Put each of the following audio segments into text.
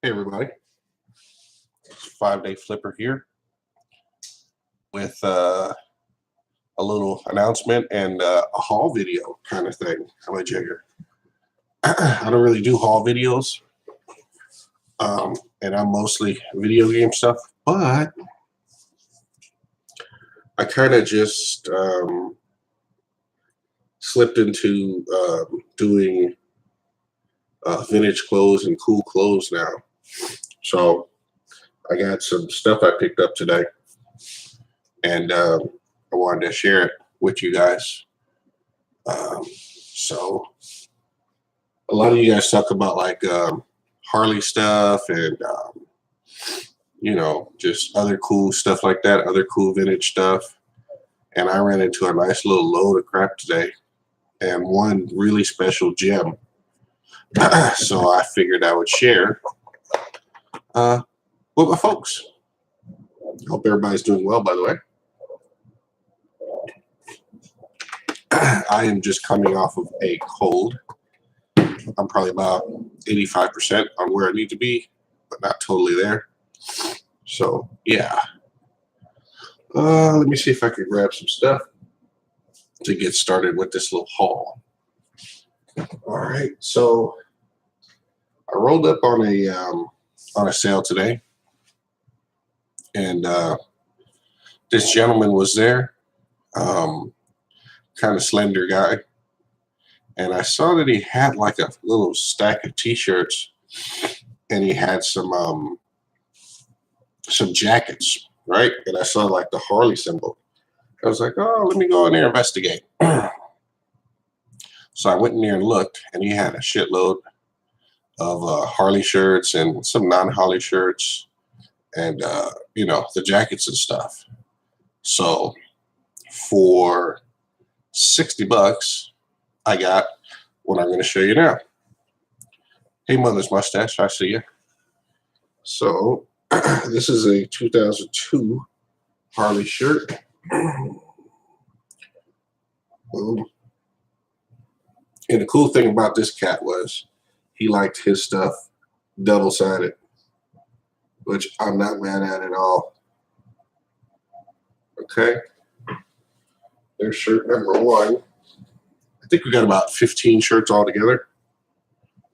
Hey everybody, 5-day flipper here with a little announcement and a haul video kind of thing. I'm a jigger. I don't really do haul videos, and I'm mostly video game stuff, but I kind of just slipped into doing vintage clothes and cool clothes now. So I got some stuff I picked up today, and I wanted to share it with you guys. So a lot of you guys talk about like Harley stuff and just other cool stuff like that, other cool vintage stuff. And I ran into a nice little load of crap today and one really special gem. So I figured I would share with my folks. Hope everybody's doing well, by the way. I am just coming off of a cold. I'm probably about 85% on where I need to be, but not totally there. So, yeah. Let me see if I can grab some stuff to get started with this little haul. All right, so I rolled up on a sale today, and this gentleman was there, kind of slender guy, and I saw that he had like a little stack of t-shirts, and he had some jackets, right? And I saw like the Harley symbol. I was like, oh, let me go in there and investigate. So I went in there and looked, and he had a shitload of Harley shirts and some non-Harley shirts and, the jackets and stuff. So for $60, I got what I'm going to show you now. Hey, Mother's Mustache, I see you. So this is a 2002 Harley shirt. Boom. And the cool thing about this cat was he liked his stuff double-sided, which I'm not mad at all. Okay. There's shirt number one. I think we got about 15 shirts all together.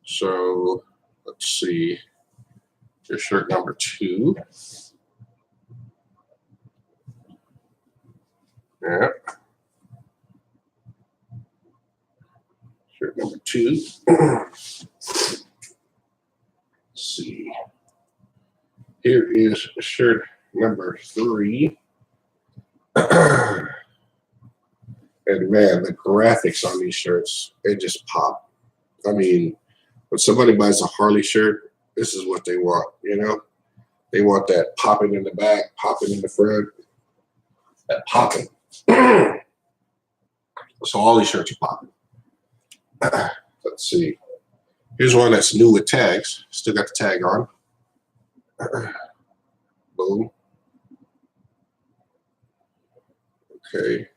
So let's see. Here's shirt number two. Yeah. Shirt number two. Let's see. Here is shirt number three. And man, the graphics on these shirts, they just pop. I mean, when somebody buys a Harley shirt, this is what they want, They want that popping in the back, popping in the front, that popping. So all these shirts are popping. Let's see. Here's one that's new with tags. Still got the tag on. Boom. Okay.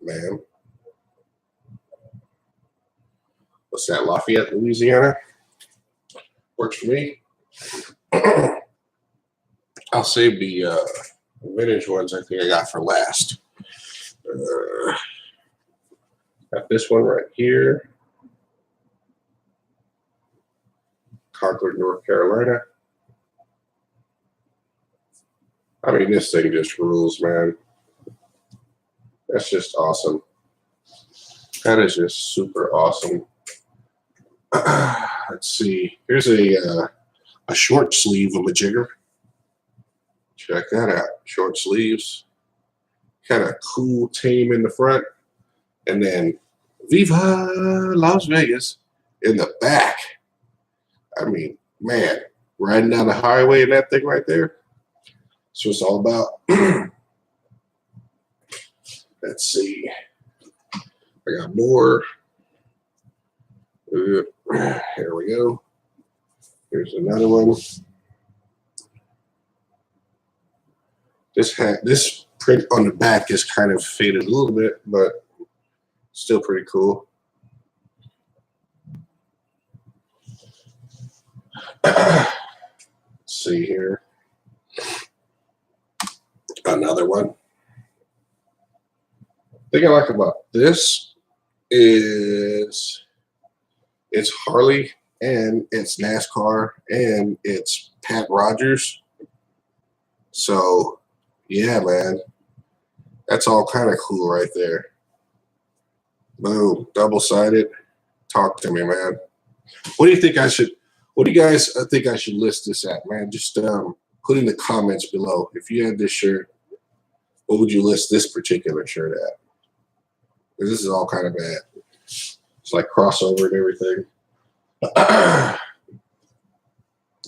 Man. What's that? Lafayette, Louisiana? Works for me. I'll save the vintage ones I think I got for last. Got this one right here. Concord, North Carolina. I mean, this thing just rules, man. That's just awesome. That is just super awesome. Let's see. Here's a short sleeve of a jigger. Check that out. Short sleeves. Kind of cool tame in the front. And then Viva Las Vegas in the back. I mean, man, riding down the highway in that thing right there. That's what it's all about. Let's see. I got more. Here we go. Here's another one. This print on the back is kind of faded a little bit, but still pretty cool. Let's see here. Another one. The thing I like about this is it's Harley and it's NASCAR and it's Pat Rogers. So yeah, man, that's all kind of cool right there. Boom, double-sided. Talk to me, man. What do you think I should? What do you guys think I should list this at, man? Just put in the comments below. If you had this shirt, what would you list this particular shirt at? Because this is all kind of bad. It's like crossover and everything.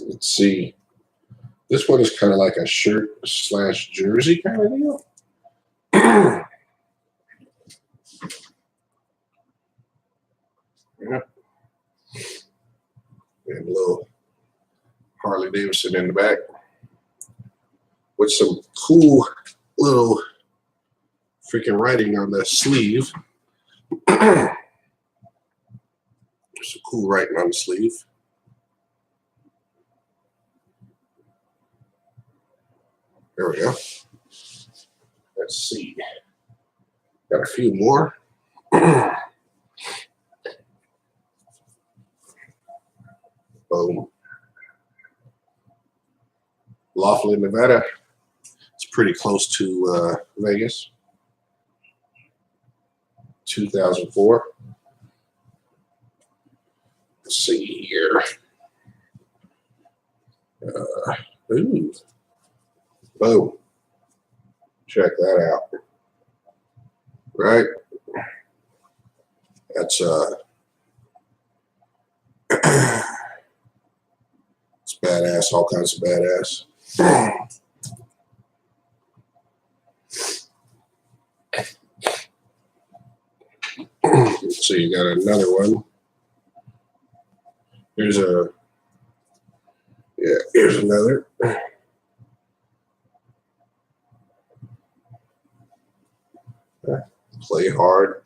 Let's see. This one is kind of like a shirt / jersey kind of deal. Yeah. And a little Harley Davidson in the back with some cool little freaking writing on the sleeve. Some cool writing on the sleeve. There we go. Let's see. Got a few more. Boom. Laughlin, Nevada. It's pretty close to Vegas. 2004. Let's see here. Ooh. Boom. Check that out. Right? That's it's badass, all kinds of badass. So you got another one. Here's another. Play hard.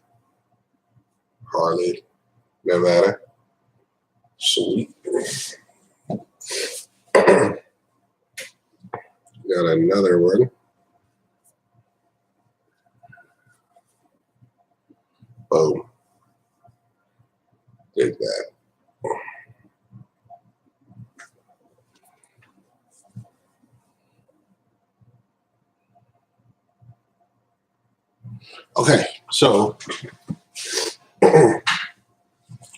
Harley, Nevada. Sweet. Got another one. Boom. Dig that. Okay, so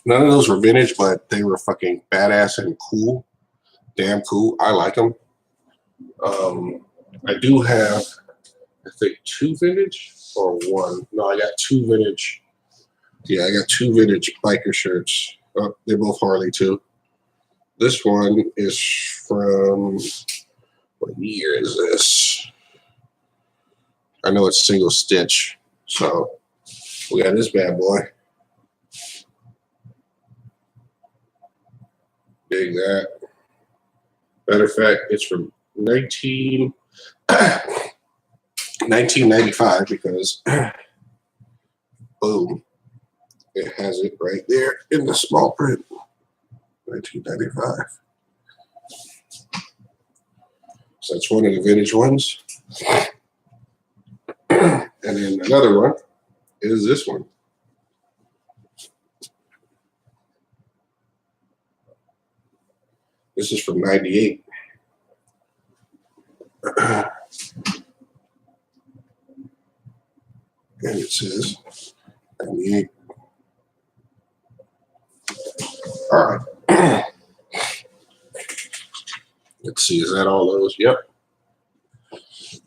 none of those were vintage, but they were fucking badass and cool. Damn cool. I like them. I do have, I think, 2 vintage or 1. No, I got 2 vintage. Yeah, I got 2 vintage biker shirts. They're both Harley too. This one is from, what year is this? I know it's single stitch. So we got this bad boy. Dig that. Matter of fact, it's from 1995 because boom, it has it right there in the small print. 1995. So that's one of the vintage ones. And then another one is this one. This is from 98. And it says 98. All right. Let's see, is that all those? Yep.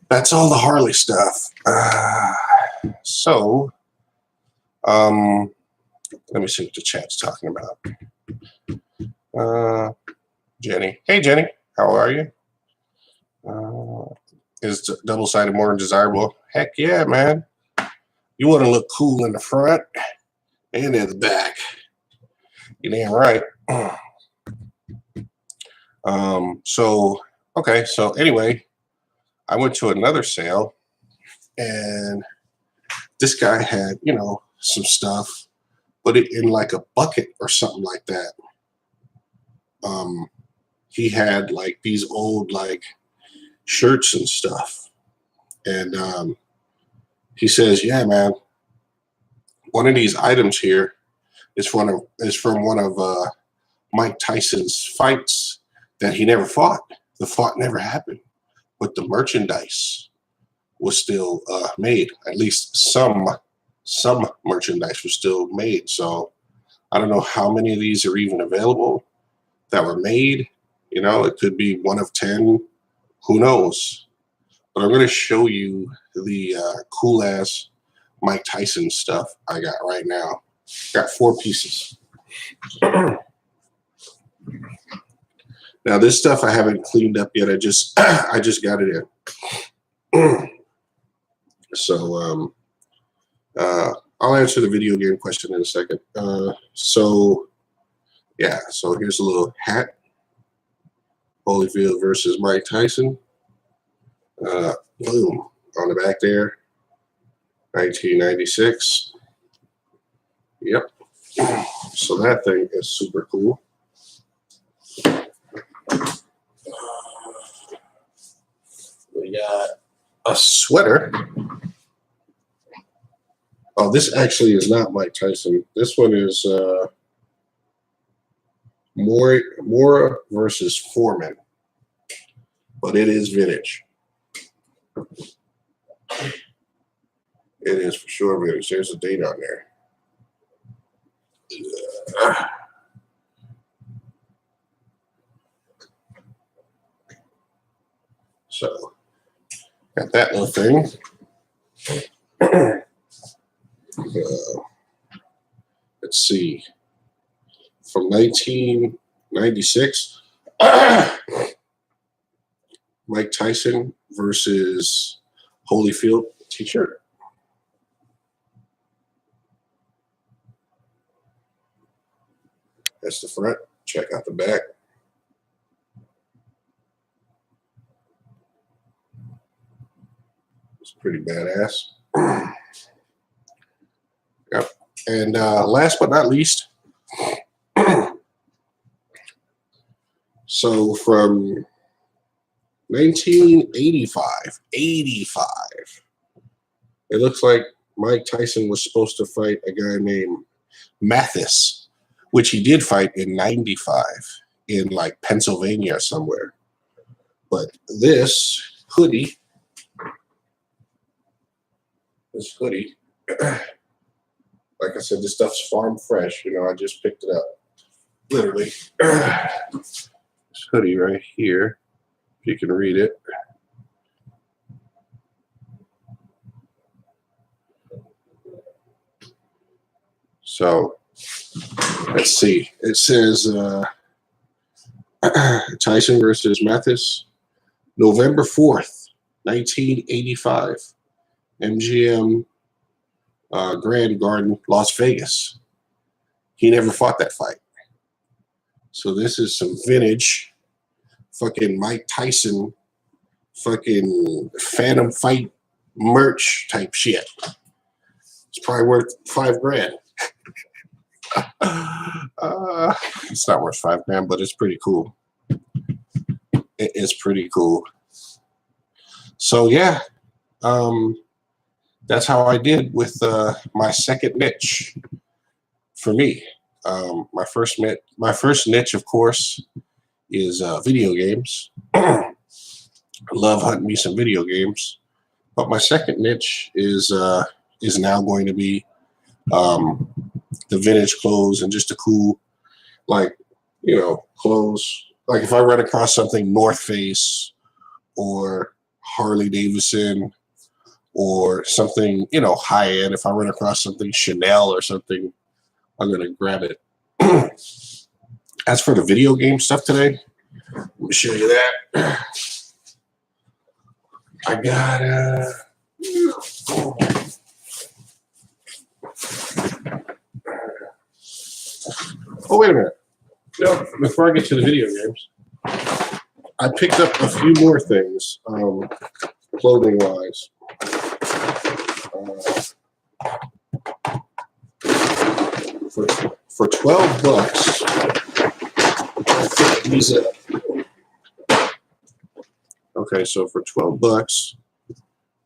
That's all the Harley stuff. So, let me see what the chat's talking about. Jenny. Hey, Jenny. How are you? Is double-sided more desirable? Heck yeah, man. You want to look cool in the front and in the back. You damn right. So anyway, I went to another sale and this guy had, some stuff, put it in like a bucket or something like that. he had like these old like shirts and stuff. And he says, yeah, man, one of these items here is from one of Mike Tyson's fights that he never fought. The fight never happened, but the merchandise was still made. At least some merchandise was still made. So I don't know how many of these are even available that were made. You know, it could be one of 10. Who knows? But I'm going to show you the cool ass Mike Tyson stuff I got right now. Got 4 pieces. Now this stuff I haven't cleaned up yet. I just got it in. So I'll answer the video game question in a second. So here's a little hat. Holyfield versus Mike Tyson. Boom on the back there. 1996. Yep. So that thing is super cool. We got a sweater. Oh, this actually is not Mike Tyson. This one is Mora versus Foreman, but it is vintage. It is for sure vintage. There's a date on there. So, got that little thing. Let's see. From 1996, Mike Tyson versus Holyfield t-shirt. That's the front. Check out the back. It's pretty badass. Yep. And last but not least, so from 1985, it looks like Mike Tyson was supposed to fight a guy named Mathis, which he did fight in 95 in like Pennsylvania or somewhere. But this hoodie, like I said, this stuff's farm fresh. You know, I just picked it up. Literally. This hoodie right here, if you can read it. So, let's see. It says Tyson versus Mathis, November 4th, 1985, MGM Grand Garden, Las Vegas. He never fought that fight. So this is some vintage fucking Mike Tyson fucking Phantom Fight merch type shit. It's probably worth $5,000. It's not worth $5,000, but it's pretty cool. It is pretty cool. So yeah, that's how I did with my second niche for me. My first niche, of course, is video games. I love hunting me some video games. But my second niche is now going to be the vintage clothes and just the cool, like, you know, clothes. Like if I run across something North Face or Harley Davidson or something, you know, high end, if I run across something Chanel or something, I'm going to grab it. As for the video game stuff today, let me show you that. I got oh, wait a minute. No, before I get to the video games, I picked up a few more things, clothing-wise. For $12, I picked these up. Okay, so for 12 bucks,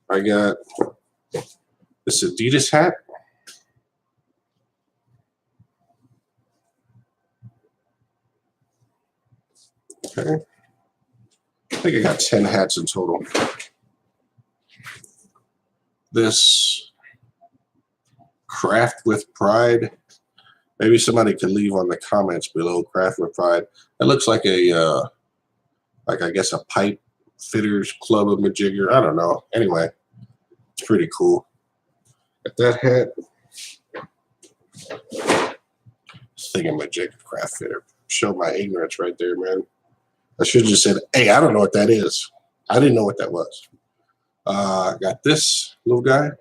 I got this Adidas hat. Okay. I think I got 10 hats in total. This Craft with Pride. Maybe somebody could leave on the comments below. Craft with Pride. It looks like a, I guess a pipe fitters club of majigger. I don't know. Anyway, it's pretty cool. Got that hat. Thingamajigger craft fitter. Show my ignorance right there, man. I should have just said, hey, I don't know what that is. I didn't know what that was. Got this little guy.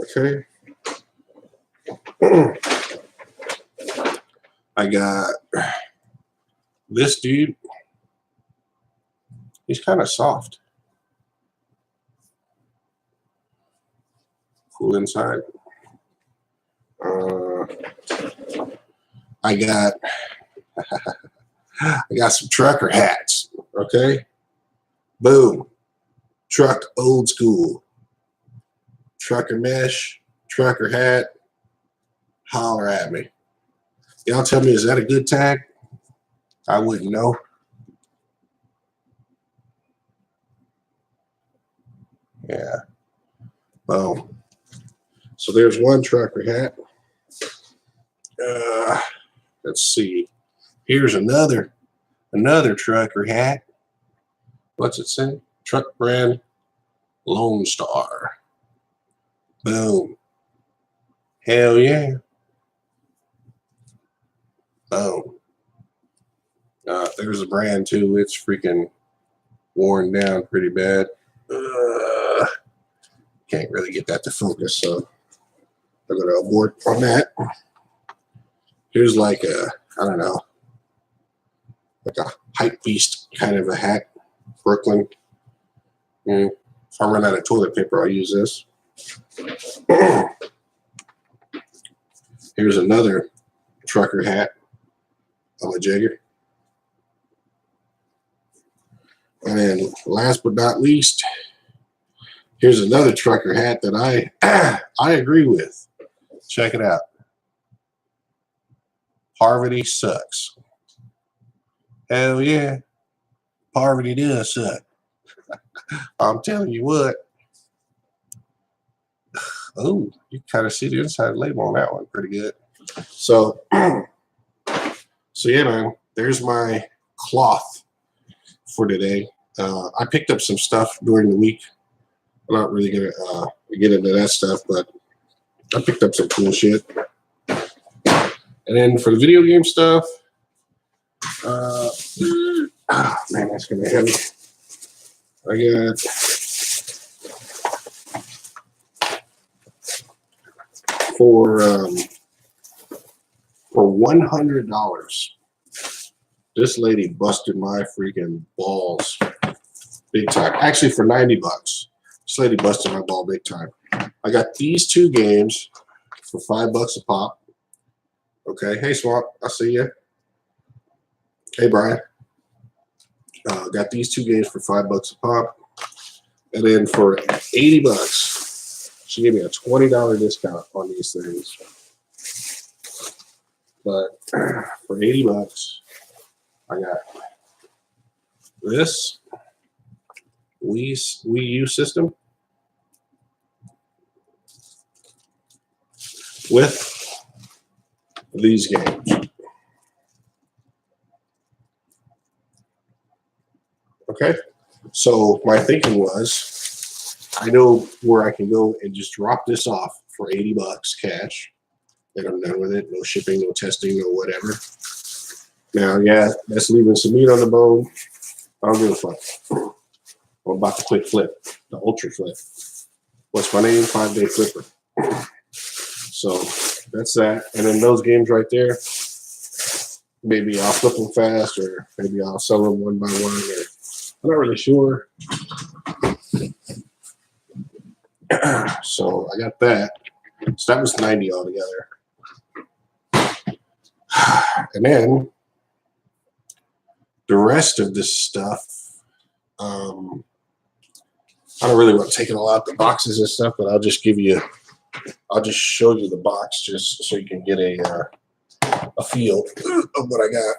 Okay. I got this dude. He's kind of soft. Cool inside. I got some trucker hats. Okay. Boom. Truck old school. Trucker mesh, trucker hat. Holler at me. Y'all tell me, is that a good tag? I wouldn't know. Yeah. Boom. So there's one trucker hat. Let's see. Here's another trucker hat. What's it say? Truck brand Lone Star. Boom. Hell yeah. Boom. There's a brand too. It's freaking worn down pretty bad. Can't really get that to focus, so I'm going to abort on that. Here's like a, I don't know, like a hype beast kind of a hat. Brooklyn. If I run out of toilet paper, I'll use this. Here's another trucker hat. I'm a jigger. And then last but not least, here's another trucker hat that I agree with. Check it out. Poverty sucks. Hell yeah. Poverty does suck. I'm telling you what. Oh, you kind of see the inside label on that one pretty good. So yeah, man, there's my cloth for today. I picked up some stuff during the week. I'm not really going to get into that stuff, but I picked up some cool shit. And then for the video game stuff, man, that's going to be heavy. I got for $100. This lady busted my freaking balls big time. Actually, for 90 bucks, this lady busted my ball big time. I got these two games for $5 a pop. Okay, hey Swamp, I see you. Hey Brian. Got these two games for $5 a pop, and then for 80 bucks, she gave me a $20 discount on these things. But for 80 bucks, I got this Wii U system with these games. Okay, so my thinking was, I know where I can go and just drop this off for 80 bucks cash. And I'm done with it. No shipping, no testing, no whatever. Now, yeah, that's leaving some meat on the bone. I don't give a fuck. I'm about to quick flip, the ultra flip. What's my name? 5-day flipper. So that's that. And then those games right there, maybe I'll flip them fast, or maybe I'll sell them one by one, or I'm not really sure. So I got that. So that was 90 altogether. And then the rest of this stuff, I don't really want to take it all out the boxes and stuff, but I'll just show you the box just so you can get a feel of what I got.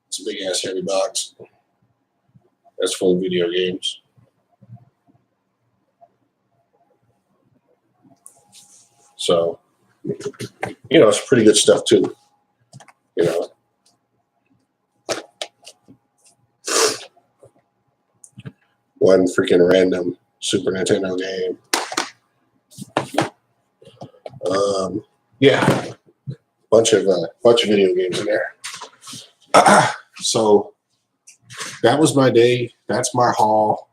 It's a big ass heavy box. That's full of video games. So, it's pretty good stuff too. One freaking random Super Nintendo game. Yeah, bunch of video games in there. So that was my day. That's my haul.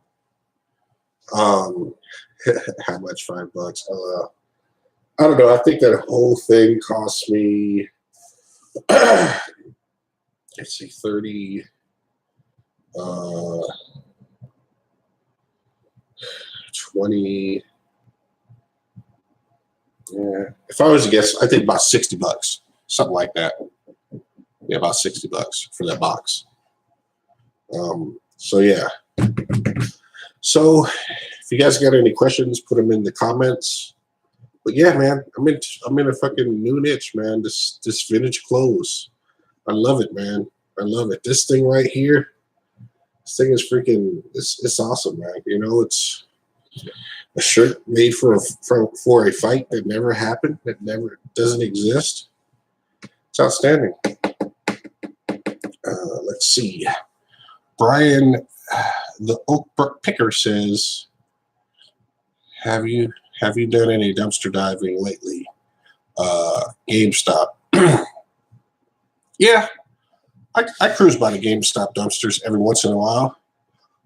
How much? $5? I don't know. I think that whole thing cost me, let's see, 30, 20. Yeah. If I was to guess, I think about $60, something like that. Yeah, about $60 for that box. So yeah. So if you guys got any questions, put them in the comments. But yeah, man, I'm in a fucking new niche, man. This vintage clothes. I love it, man. I love it. This thing right here. This thing is freaking. It's awesome, man. It's a shirt made for a fight that never happened, that doesn't exist. It's outstanding. Let's see. Brian, the Oakbrook Picker says, Have you done any dumpster diving lately? GameStop. Yeah, I cruise by the GameStop dumpsters every once in a while,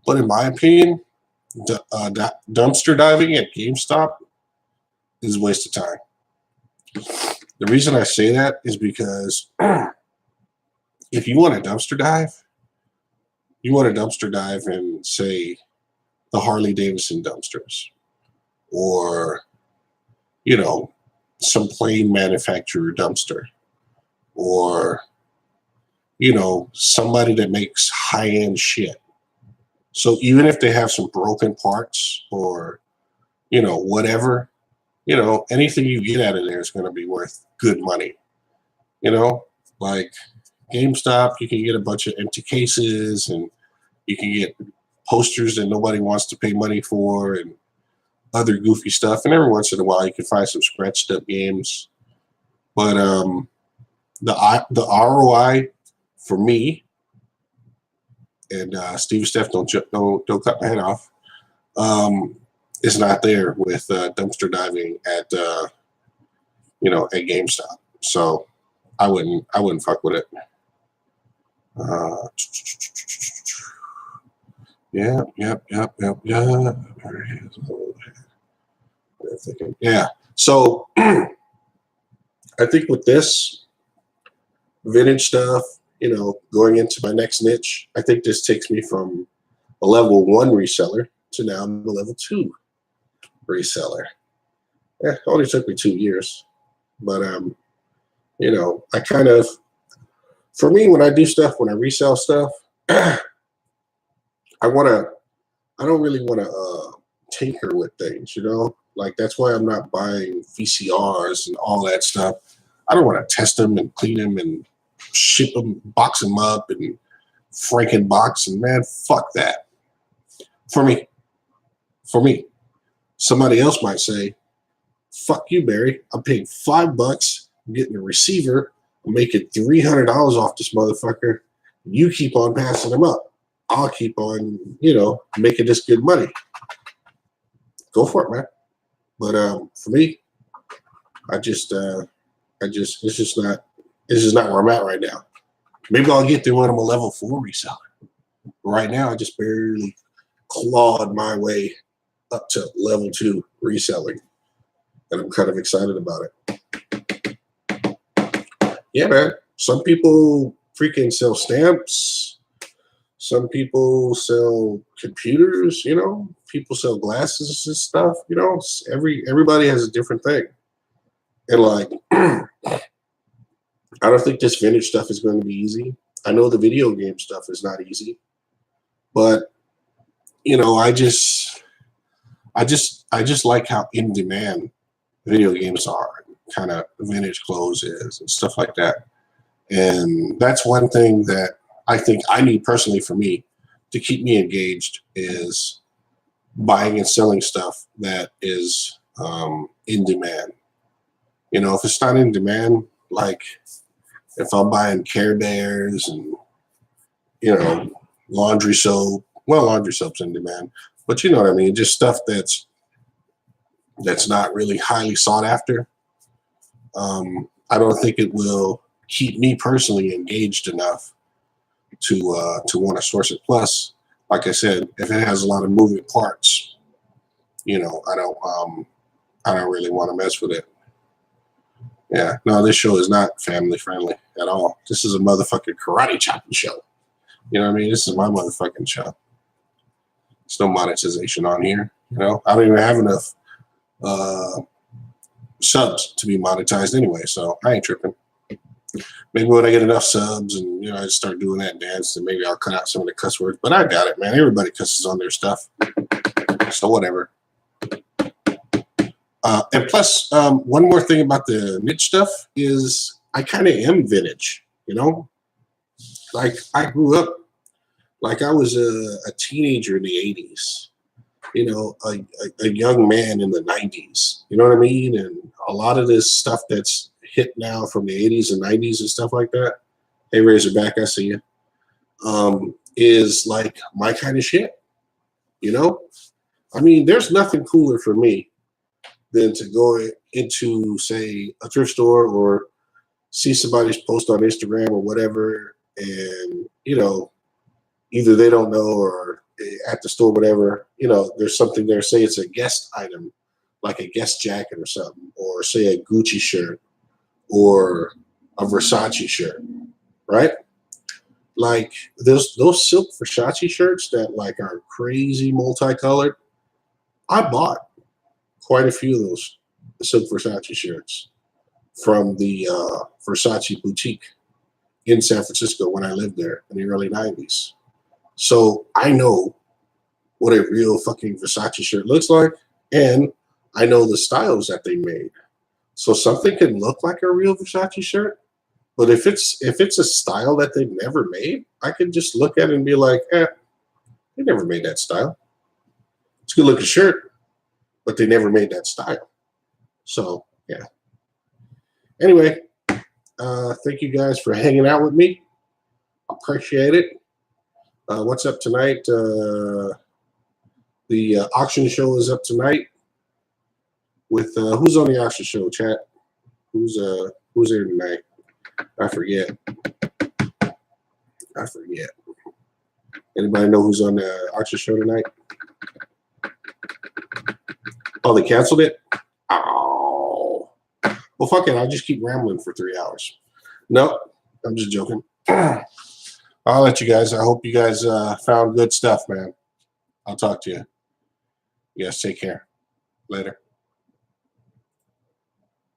but in my opinion, dumpster diving at GameStop is a waste of time. The reason I say that is because if you want to dumpster dive, in, say, the Harley Davidson dumpsters, or some plain manufacturer dumpster, or somebody that makes high-end shit. So even if they have some broken parts or whatever, anything you get out of there is going to be worth good money. Like GameStop, you can get a bunch of empty cases, and you can get posters that nobody wants to pay money for, and other goofy stuff. And every once in a while, you can find some scratched up games. But the ROI for me, and Steve Steph, don't cut my head off, is not there with dumpster diving at at GameStop. So I wouldn't fuck with it. Yep. Yeah. So I think with this vintage stuff, going into my next niche, I think this takes me from a level 1 reseller to now I'm a level 2 reseller. Yeah, it only took me 2 years. But I kind of, for me, when I resell stuff, I don't really want to tinker with things, like that's why I'm not buying VCRs and all that stuff. I don't want to test them and clean them and ship them, box them up and Frankenbox, and man, fuck that. For me, somebody else might say, fuck you, Barry. I'm paying $5. I'm getting a receiver. I'm making $300 off this motherfucker. You keep on passing them up. I'll keep on, making this good money. Go for it, man. But for me, it's just not where I'm at right now. Maybe I'll get there when I'm a level 4 reseller. Right now, I just barely clawed my way up to level 2 reselling, and I'm kind of excited about it. Yeah, man. Some people freaking sell stamps. Some people sell computers, people sell glasses and stuff, everybody has a different thing. And like, I don't think this vintage stuff is going to be easy. I know the video game stuff is not easy, but you know, I just like how in demand video games are, kind of vintage clothes is and stuff like that. And that's one thing that I think I need personally for me to keep me engaged is buying and selling stuff that is in demand. You know, if it's not in demand, like if I'm buying Care Bears and, you know, laundry soap, well, laundry soap's in demand, but you know what I mean? Just stuff that's not really highly sought after. I don't think it will keep me personally engaged enough to want to source it. Plus, like I said, if it has a lot of moving parts, you know, I don't really want to mess with it. Yeah, no, this show is not family friendly at all. This is a motherfucking karate chopping show. You know what I mean? This is my motherfucking show. There's no monetization on here. You know, I don't even have enough subs to be monetized anyway, so I ain't tripping. Maybe when I get enough subs and, you know, I start doing that dance, then maybe I'll cut out some of the cuss words. But I got it, man. Everybody cusses on their stuff, so whatever. And plus, one more thing about the niche stuff is I kind of am vintage, you know? Like, I grew up, like I was a teenager in the 80s, you know, a young man in the 90s, you know what I mean? And a lot of this stuff that's hit now from the 80s and 90s and stuff like that, hey, Razorback, I see you, is like my kind of shit, you know? I mean, there's nothing cooler for me than to go into, say, a thrift store or see somebody's post on Instagram or whatever, and, you know, either they don't know or at the store, whatever, you know, there's something there, say it's a guest item, like a guest jacket or something, or say a Gucci shirt or a Versace shirt, right? Like those silk Versace shirts that like are crazy multicolored, I bought quite a few of those silk Versace shirts from the Versace boutique in San Francisco when I lived there in the early 90s. So I know what a real fucking Versace shirt looks like, and I know the styles that they made. So something can look like a real Versace shirt, but if it's a style that they've never made, I can just look at it and be like, they never made that style. It's a good looking shirt, but they never made that style. So yeah. Anyway, thank you guys for hanging out with me. Appreciate it. What's up tonight? The auction show is up tonight. With who's on the auction show, chat? Who's there tonight? I forget. Anybody know who's on the auction show tonight? Oh, they canceled it? Oh. Well, fuck it. I'll just keep rambling for 3 hours. No, I'm just joking. I'll let you guys. I hope you guys found good stuff, man. I'll talk to you. You guys take care. Later.